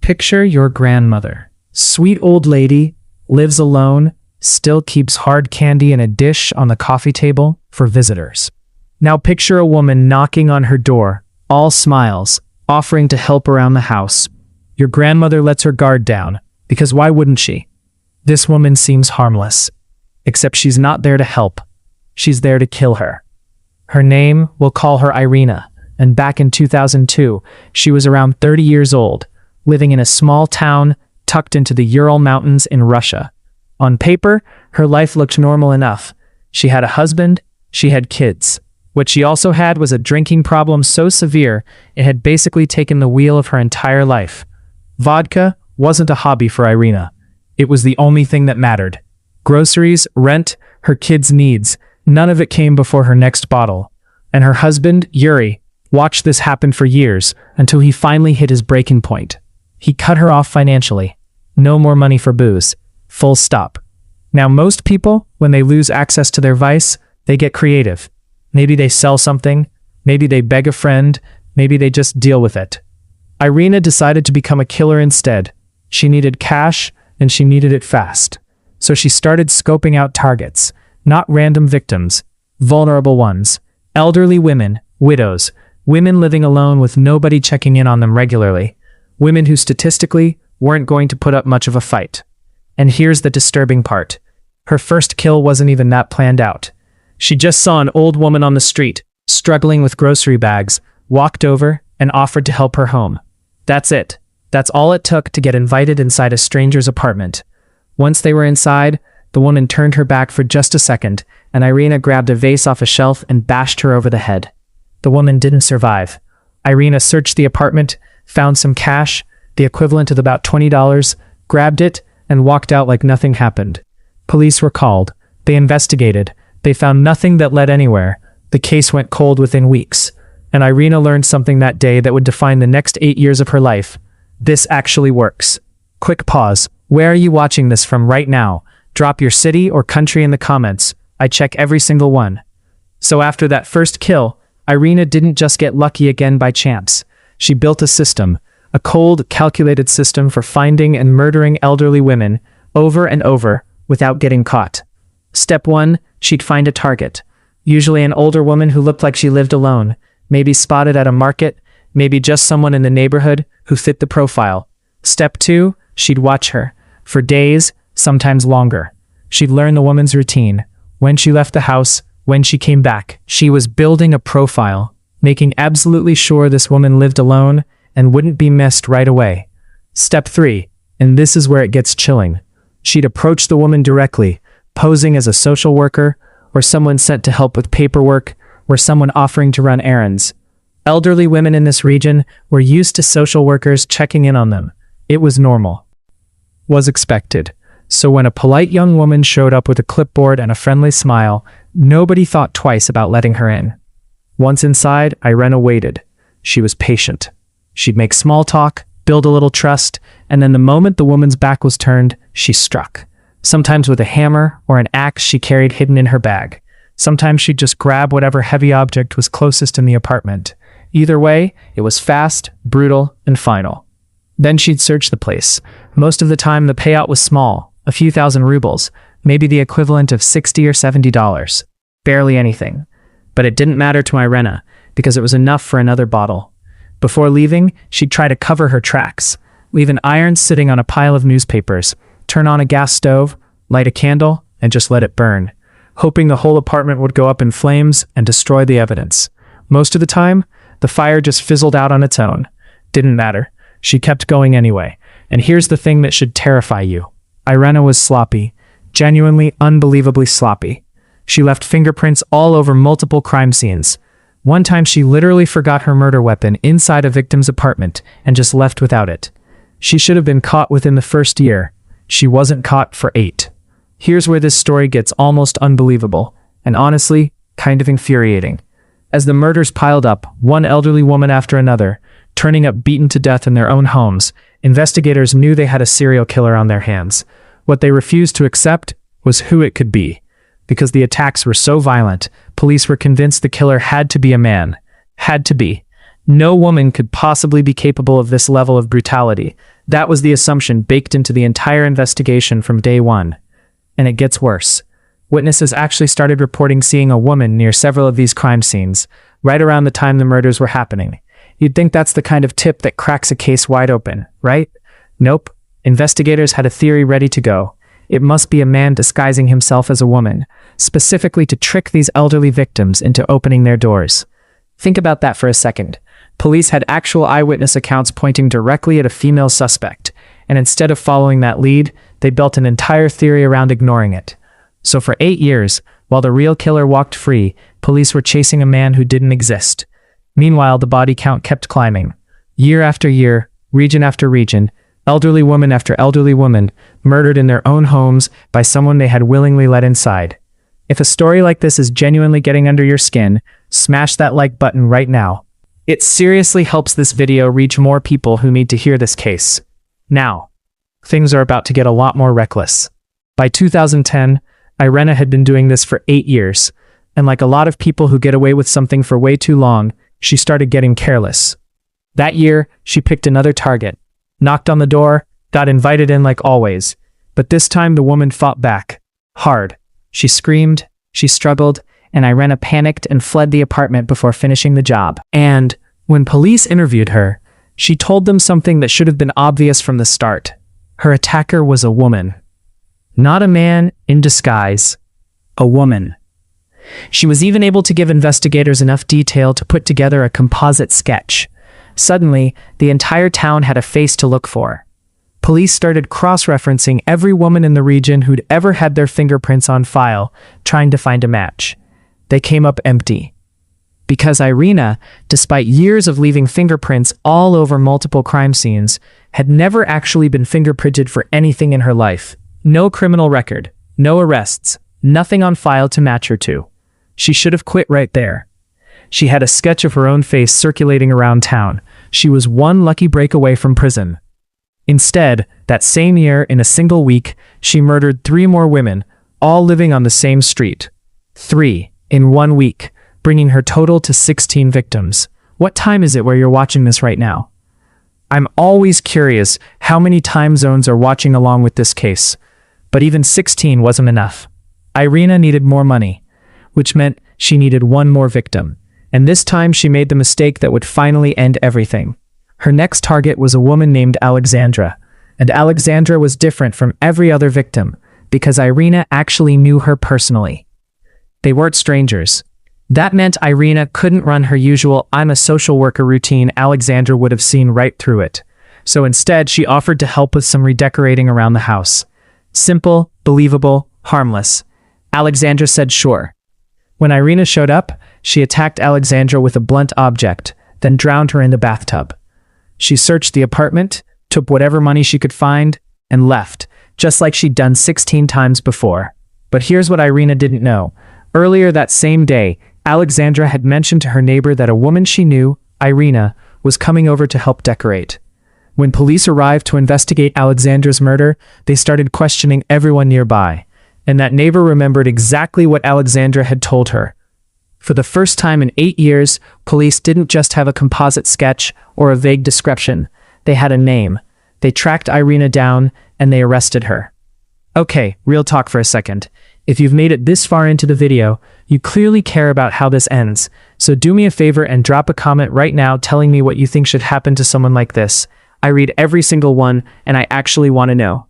Picture your grandmother. Sweet old lady, lives alone, still keeps hard candy in a dish on the coffee table for visitors. Now picture a woman knocking on her door, all smiles, offering to help around the house. Your grandmother lets her guard down, because why wouldn't she? This woman seems harmless. Except she's not there to help. She's there to kill her. Her name, we'll call her Irina, and back in 2002, she was around 30 years old, living in a small town tucked into the Ural Mountains in Russia. On paper, her life looked normal enough. She had a husband, she had kids. What she also had was a drinking problem so severe, it had basically taken the wheel of her entire life. Vodka wasn't a hobby for Irina. It was the only thing that mattered. Groceries, rent, her kids' needs, none of it came before her next bottle. And her husband, Yuri, watched this happen for years until he finally hit his breaking point. He cut her off financially. No more money for booze. Full stop. Now most people, when they lose access to their vice, they get creative. Maybe they sell something, maybe they beg a friend, maybe they just deal with it. Irina decided to become a killer instead. She needed cash, and she needed it fast. So she started scoping out targets, not random victims, vulnerable ones, elderly women, widows, women living alone with nobody checking in on them regularly, women who statistically weren't going to put up much of a fight. And here's the disturbing part. Her first kill wasn't even that planned out. She just saw an old woman on the street, struggling with grocery bags, walked over, and offered to help her home. That's it. That's all it took to get invited inside a stranger's apartment. Once they were inside, the woman turned her back for just a second, and Irina grabbed a vase off a shelf and bashed her over the head. The woman didn't survive. Irina searched the apartment, found some cash, the equivalent of about $20, grabbed it, and walked out like nothing happened. Police were called. They investigated. They found nothing that led anywhere. The case went cold within weeks. And Irina learned something that day that would define the next 8 years of her life. This actually works. Quick pause. Where are you watching this from right now? Drop your city or country in the comments. I check every single one. So after that first kill, Irina didn't just get lucky again by chance. She built a system. A cold, calculated system for finding and murdering elderly women over and over without getting caught. Step 1, she'd find a target. Usually an older woman who looked like she lived alone, maybe spotted at a market, maybe just someone in the neighborhood who fit the profile. Step 2, she'd watch her. For days, sometimes longer. She'd learn the woman's routine. When she left the house, when she came back. She was building a profile, making absolutely sure this woman lived alone and wouldn't be missed right away. Step 3, and this is where it gets chilling. She'd approach the woman directly, posing as a social worker, or someone sent to help with paperwork, or someone offering to run errands. Elderly women in this region were used to social workers checking in on them. It was normal. Was expected. So when a polite young woman showed up with a clipboard and a friendly smile, nobody thought twice about letting her in. Once inside, Irina waited. She was patient. She'd make small talk, build a little trust, and then the moment the woman's back was turned, she struck. Sometimes with a hammer or an axe she carried hidden in her bag. Sometimes she'd just grab whatever heavy object was closest in the apartment. Either way, it was fast, brutal, and final. Then she'd search the place. Most of the time the payout was small, a few thousand rubles, maybe the equivalent of $60 or $70. Barely anything. But it didn't matter to Irina, because it was enough for another bottle. Before leaving, she'd try to cover her tracks. Leave an iron sitting on a pile of newspapers, turn on a gas stove, light a candle, and just let it burn, hoping the whole apartment would go up in flames and destroy the evidence. Most of the time, the fire just fizzled out on its own. Didn't matter. She kept going anyway. And here's the thing that should terrify you. Irina was sloppy. Genuinely, unbelievably sloppy. She left fingerprints all over multiple crime scenes. One time she literally forgot her murder weapon inside a victim's apartment and just left without it. She should have been caught within the first year. She wasn't caught for 8. Here's where this story gets almost unbelievable, and honestly, kind of infuriating. As the murders piled up, one elderly woman after another, turning up beaten to death in their own homes, investigators knew they had a serial killer on their hands. What they refused to accept was who it could be. Because the attacks were so violent, police were convinced the killer had to be a man. Had to be. No woman could possibly be capable of this level of brutality. That was the assumption baked into the entire investigation from day one. And it gets worse. Witnesses actually started reporting seeing a woman near several of these crime scenes, right around the time the murders were happening. You'd think that's the kind of tip that cracks a case wide open, right? Nope. Investigators had a theory ready to go. It must be a man disguising himself as a woman, specifically to trick these elderly victims into opening their doors. Think about that for a second. Police had actual eyewitness accounts pointing directly at a female suspect, and instead of following that lead, they built an entire theory around ignoring it. So for 8 years, while the real killer walked free, police were chasing a man who didn't exist. Meanwhile, the body count kept climbing. Year after year, region after region, elderly woman after elderly woman, murdered in their own homes by someone they had willingly let inside. If a story like this is genuinely getting under your skin, smash that like button right now. It seriously helps this video reach more people who need to hear this case. Now, things are about to get a lot more reckless. By 2010, Irena had been doing this for 8 years, and like a lot of people who get away with something for way too long, she started getting careless. That year, she picked another target, knocked on the door, got invited in like always, but this time the woman fought back. Hard. She screamed, she struggled, and Irena panicked and fled the apartment before finishing the job. And when police interviewed her, she told them something that should have been obvious from the start. Her attacker was a woman. Not a man in disguise. A woman. She was even able to give investigators enough detail to put together a composite sketch. Suddenly, the entire town had a face to look for. Police started cross-referencing every woman in the region who'd ever had their fingerprints on file, trying to find a match. They came up empty. Because Irena, despite years of leaving fingerprints all over multiple crime scenes, had never actually been fingerprinted for anything in her life. No criminal record, no arrests, nothing on file to match her to. She should have quit right there. She had a sketch of her own face circulating around town. She was one lucky break away from prison. Instead, that same year, in a single week, she murdered 3 more women, all living on the same street. 3 in 1 week, bringing her total to 16 victims. What time is it where you're watching this right now? I'm always curious how many time zones are watching along with this case. But even 16 wasn't enough. Irena needed more money, which meant she needed 1 more victim. And this time she made the mistake that would finally end everything. Her next target was a woman named Alexandra, and Alexandra was different from every other victim because Irena actually knew her personally. They weren't strangers. That meant Irena couldn't run her usual "I'm a social worker" routine. Alexandra would have seen right through it. So instead, she offered to help with some redecorating around the house. Simple, believable, harmless. Alexandra said sure. When Irena showed up, she attacked Alexandra with a blunt object, then drowned her in the bathtub. She searched the apartment, took whatever money she could find, and left, just like she'd done 16 times before. But here's what Irena didn't know. Earlier that same day, Alexandra had mentioned to her neighbor that a woman she knew, Irena, was coming over to help decorate. When police arrived to investigate Alexandra's murder, they started questioning everyone nearby, and that neighbor remembered exactly what Alexandra had told her. For the first time in 8 years, police didn't just have a composite sketch or a vague description. They had a name. They tracked Irena down, and they arrested her. Okay, real talk for a second. If you've made it this far into the video, you clearly care about how this ends. So do me a favor and drop a comment right now telling me what you think should happen to someone like this. I read every single one, and I actually want to know.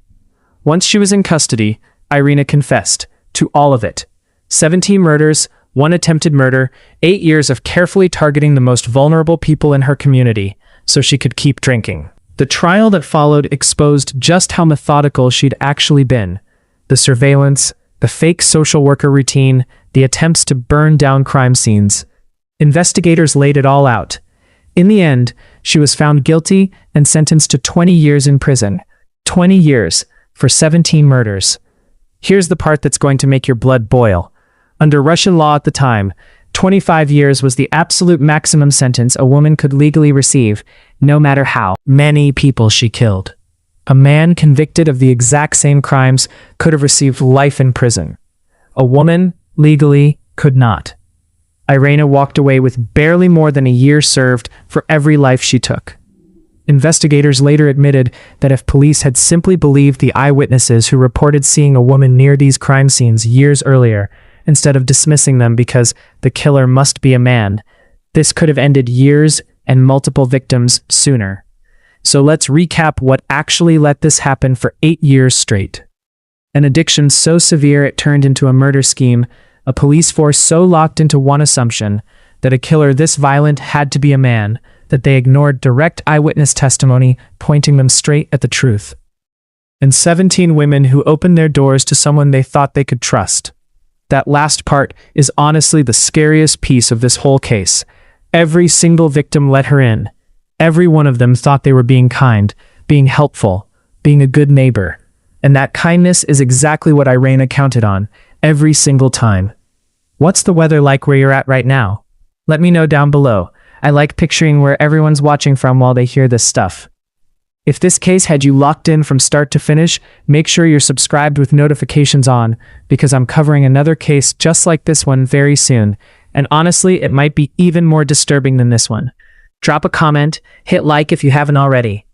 Once she was in custody, Irena confessed to all of it. 17 murders, 1 attempted murder, 8 years of carefully targeting the most vulnerable people in her community, so she could keep drinking. The trial that followed exposed just how methodical she'd actually been. The surveillance, the fake social worker routine, the attempts to burn down crime scenes. Investigators laid it all out. In the end, she was found guilty and sentenced to 20 years in prison. 20 years for 17 murders. Here's the part that's going to make your blood boil. Under Russian law at the time, 25 years was the absolute maximum sentence a woman could legally receive, no matter how many people she killed. A man convicted of the exact same crimes could have received life in prison. A woman, legally, could not. Irena walked away with barely more than a year served for every life she took. Investigators later admitted that if police had simply believed the eyewitnesses who reported seeing a woman near these crime scenes years earlier, instead of dismissing them because the killer must be a man, this could have ended years and multiple victims sooner. So let's recap what actually let this happen for 8 years straight. An addiction so severe it turned into a murder scheme, a police force so locked into one assumption, that a killer this violent had to be a man, that they ignored direct eyewitness testimony pointing them straight at the truth. And 17 women who opened their doors to someone they thought they could trust. That last part is honestly the scariest piece of this whole case. Every single victim let her in. Every one of them thought they were being kind, being helpful, being a good neighbor. And that kindness is exactly what Irena counted on, every single time. What's the weather like where you're at right now? Let me know down below. I like picturing where everyone's watching from while they hear this stuff. If this case had you locked in from start to finish, make sure you're subscribed with notifications on, because I'm covering another case just like this one very soon, and honestly, it might be even more disturbing than this one. Drop a comment, hit like if you haven't already,